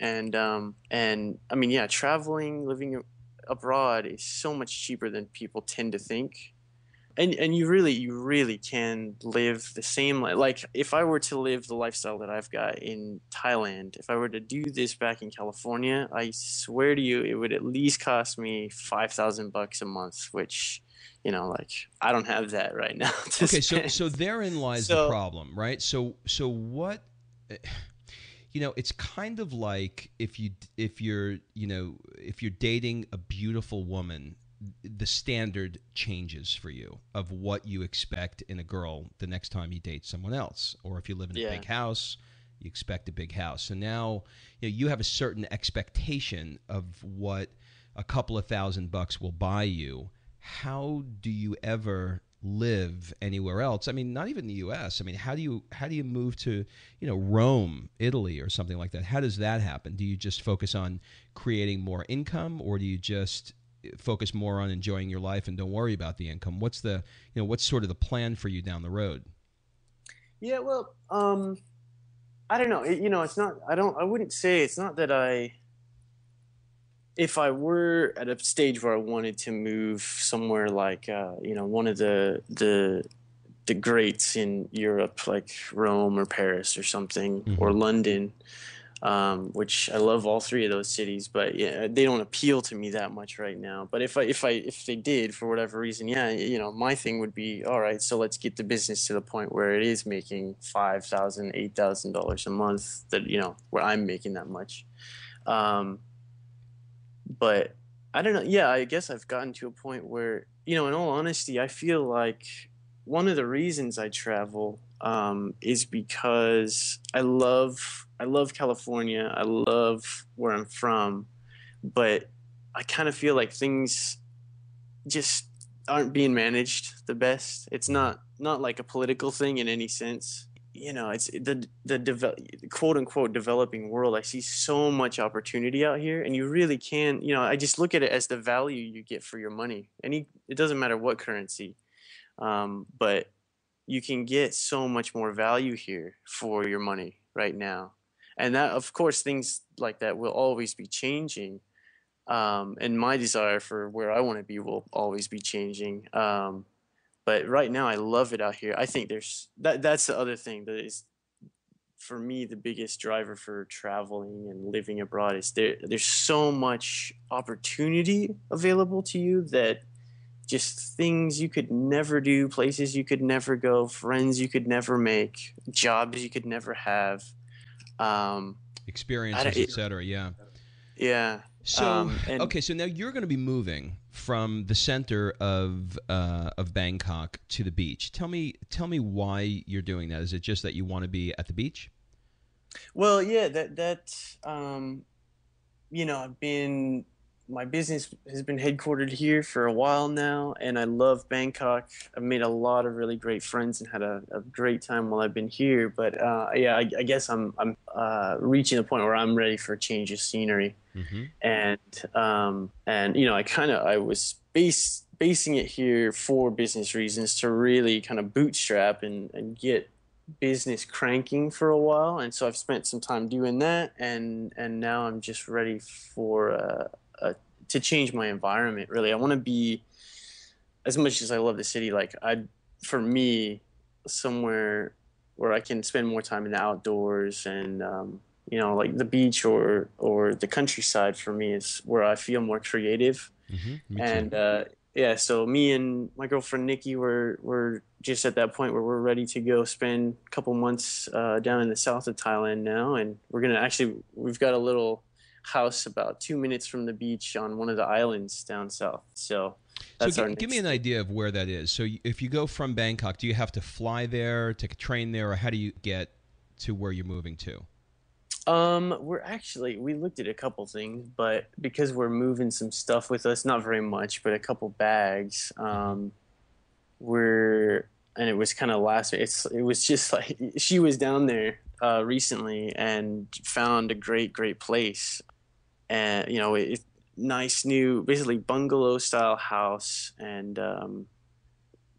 and I mean, yeah, traveling, living abroad is so much cheaper than people tend to think. And you really can live the same like if I were to live the lifestyle that I've got in Thailand, if I were to do this back in California, I swear to you, it would at least cost me $5,000 a month, which, like I don't have that right now to Okay, so spend. therein lies the So problem, right? So what it's kind of like if you're dating a beautiful woman, the standard changes for you of what you expect in a girl the next time you date someone else. Or if you live in a yeah. big house, you expect a big house. So now you have a certain expectation of what a couple of $1,000 will buy you. How do you ever live anywhere else? I mean, not even the U.S. I mean, how do you move to Rome, Italy, or something like that? How does that happen? Do you just focus on creating more income, or do you just focus more on enjoying your life and don't worry about the income? What's sort of the plan for you down the road? Yeah, well, I don't know. It's not. I wouldn't say it's not that I. If I were at a stage where I wanted to move somewhere like, one of the greats in Europe, like Rome or Paris or something, Mm-hmm. or London, which I love all three of those cities, but yeah, they don't appeal to me that much right now. But if they did for whatever reason, yeah, my thing would be, all right, so let's get the business to the point where it is making $5,000, $8,000 a month, that where I'm making that much. Um, but I don't know. Yeah, I guess I've gotten to a point where, in all honesty, I feel like one of the reasons I travel is because I love California. I love where I'm from, but I kind of feel like things just aren't being managed the best. It's not like a political thing in any sense. It's quote unquote developing world. I see so much opportunity out here, and you really can. I just look at it as the value you get for your money. It doesn't matter what currency, but you can get so much more value here for your money right now, and that, of course, things like that will always be changing. And my desire for where I want to be will always be changing. But right now, I love it out here. I think that's the other thing that is, for me, the biggest driver for traveling and living abroad is there's so much opportunity available to you, that just things you could never do, places you could never go, friends you could never make, jobs you could never have. Um, I don't, Experiences, it, etc. Yeah. yeah. So And okay, so now you're going to be moving from the center of Bangkok to the beach. Tell me why you're doing that. Is it just that you want to be at the beach? well, yeah, I've been my business has been headquartered here for a while now, and I love Bangkok. I've made a lot of really great friends and had a great time while I've been here. But yeah, I guess I'm reaching the point where I'm ready for a change of scenery, Mm-hmm. and I was basing it here for business reasons, to really kind of bootstrap and get business cranking for a while. And so I've spent some time doing that, and now I'm just ready for to change my environment. Really, I want to be, as much as I love the city, like for me, somewhere where I can spend more time in the outdoors, and like the beach or the countryside for me is where I feel more creative. Mm-hmm. Me too. And yeah, so me and my girlfriend Nikki we're just at that point where we're ready to go spend a couple months down in the south of Thailand now, and we've got a little house about 2 minutes from the beach on one of the islands down south. So So that's our give me next an thing. idea of where that is. So if you go from Bangkok, do you have to fly there, take a train there, or how do you get to where you're moving to? We looked at a couple things, but because we're moving some stuff with us, not very much, but a couple bags, Mm-hmm. we're and it was kind of last. It was just like she was down there recently and found a great place, and nice new, basically bungalow style house, and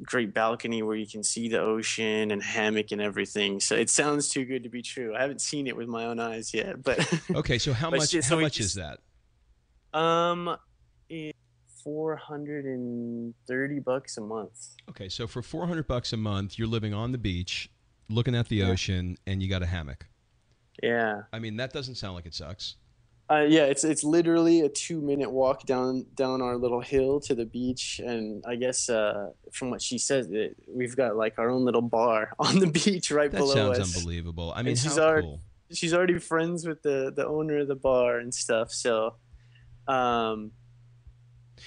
great balcony where you can see the ocean and hammock and everything. So it sounds too good to be true. I haven't seen it with my own eyes yet, but Okay, so but shit, how so it much is just that? um it's $430 a month. Okay, so for $400 a month, you're living on the beach, looking at the Yeah. ocean, and you got a hammock. Yeah. I mean, that doesn't sound like it sucks. Yeah, it's literally a 2-minute walk down our little hill to the beach, and I guess from what she says, we've got like our own little bar on the beach right That below sounds us, unbelievable. I mean, and how cool. she's already friends with the owner of the bar and stuff. So, um,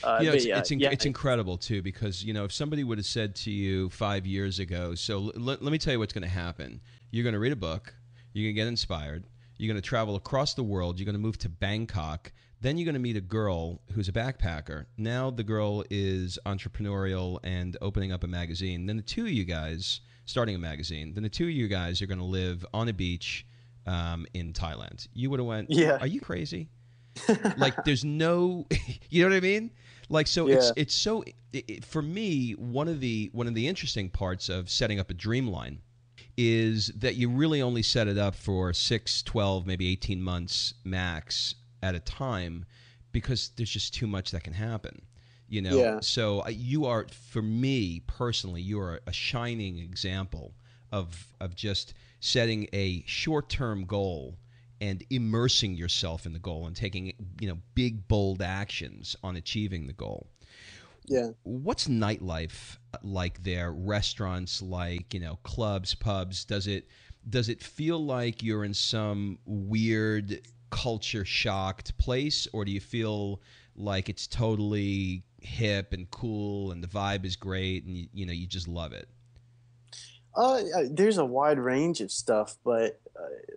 You know, but yeah, yeah, it's incredible too, because if somebody would have said to you 5 years ago, so let me tell you what's going to happen. You're going to read a book, you're going to get inspired, you're going to travel across the world, you're going to move to Bangkok, then you're going to meet a girl who's a backpacker. Now the girl is entrepreneurial and opening up a magazine. Then the two of you guys starting a magazine. Then the two of you guys are going to live on a beach in Thailand. You would have went, yeah, are you crazy? Like there's no you know what I mean, like so yeah, it's so for me one of the interesting parts of setting up a dream line is that you really only set it up for 6, 12, maybe 18 months max at a time, because there's just too much that can happen, yeah, so you are, for me personally, you are a shining example of just setting a short-term goal and immersing yourself in the goal and taking big bold actions on achieving the goal. yeah. What's nightlife like there? Restaurants, like clubs, pubs? Does it feel like you're in some weird culture shocked place, or do you feel like it's totally hip and cool and the vibe is great and you just love it? There's a wide range of stuff, but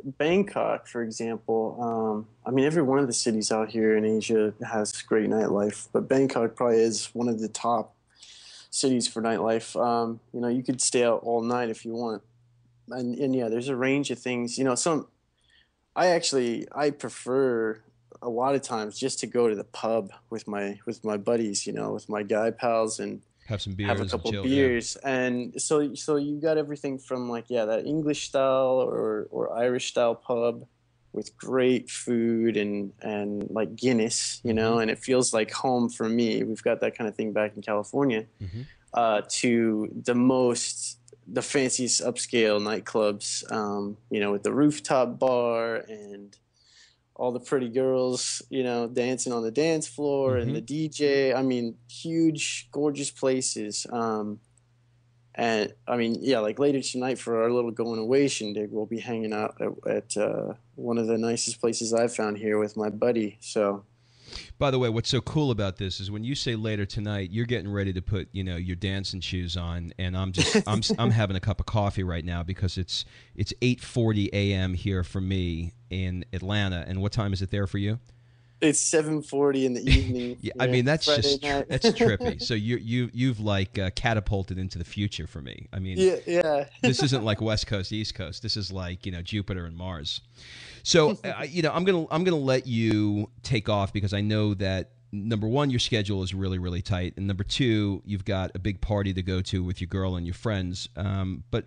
Bangkok, for example, I mean, every one of the cities out here in Asia has great nightlife, but Bangkok probably is one of the top cities for nightlife. You could stay out all night if you want, and yeah, there's a range of things. I prefer a lot of times just to go to the pub with my buddies, with my guy pals, and Have some have a beers and couple chill. Yeah. beers. And so you got everything from like, yeah, that English style or Irish style pub with great food and like Guinness, Mm-hmm. and it feels like home for me. We've got that kind of thing back in California. Mm-hmm. To the fanciest upscale nightclubs, with the rooftop bar and all the pretty girls, dancing on the dance floor and Mm-hmm. the DJ. I mean, huge, gorgeous places. And I mean, yeah, like later tonight for our little going away shindig, we'll be hanging out at one of the nicest places I've found here with my buddy. So, By the way, what's so cool about this is when you say later tonight, you're getting ready to put, your dancing shoes on, and I'm having a cup of coffee right now because it's 8:40 a.m. here for me in Atlanta, and what time is it there for you? it's 7:40 in the evening Yeah, I here, mean that's Friday just night. that's trippy. So you've like catapulted into the future for me. I mean, Yeah, yeah. this isn't like West Coast, East Coast. This is like Jupiter and Mars. So I'm gonna let you take off because I know that number one, your schedule is really really tight, and number two, you've got a big party to go to with your girl and your friends. But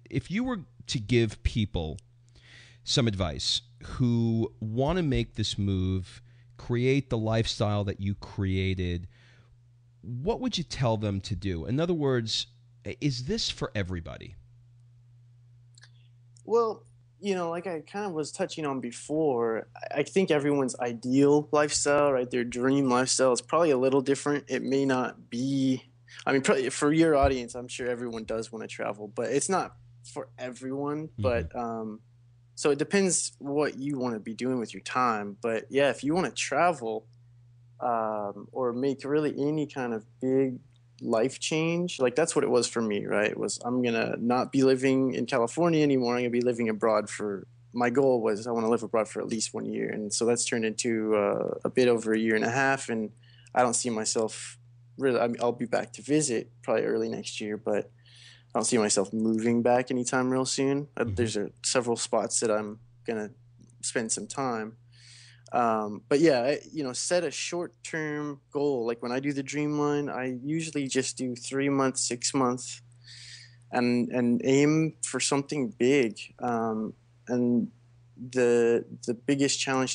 if you were to give people some advice who want to make this move, create the lifestyle that you created, what would you tell them to do? In other words, is this for everybody? Well, like I kind of was touching on before, I think everyone's ideal lifestyle, right? Their dream lifestyle is probably a little different. It may not be, I mean, probably for your audience, I'm sure everyone does want to travel, but it's not for everyone. Mm-hmm. So it depends what you want to be doing with your time. But yeah, if you want to travel, or make really any kind of big life change, like that's what it was for me, right? It was, I'm gonna not be living in California anymore. I'm gonna be living abroad for, my goal was I want to live abroad for at least 1 year, and so that's turned into a bit over a year and a half, and I don't see myself really. I mean, I'll be back to visit probably early next year, but I don't see myself moving back anytime real soon. Mm-hmm. There's several spots that I'm gonna spend some time. But yeah, set a short-term goal. Like when I do the Dreamline, I usually just do 3 months, 6 months, and aim for something big. And the biggest challenge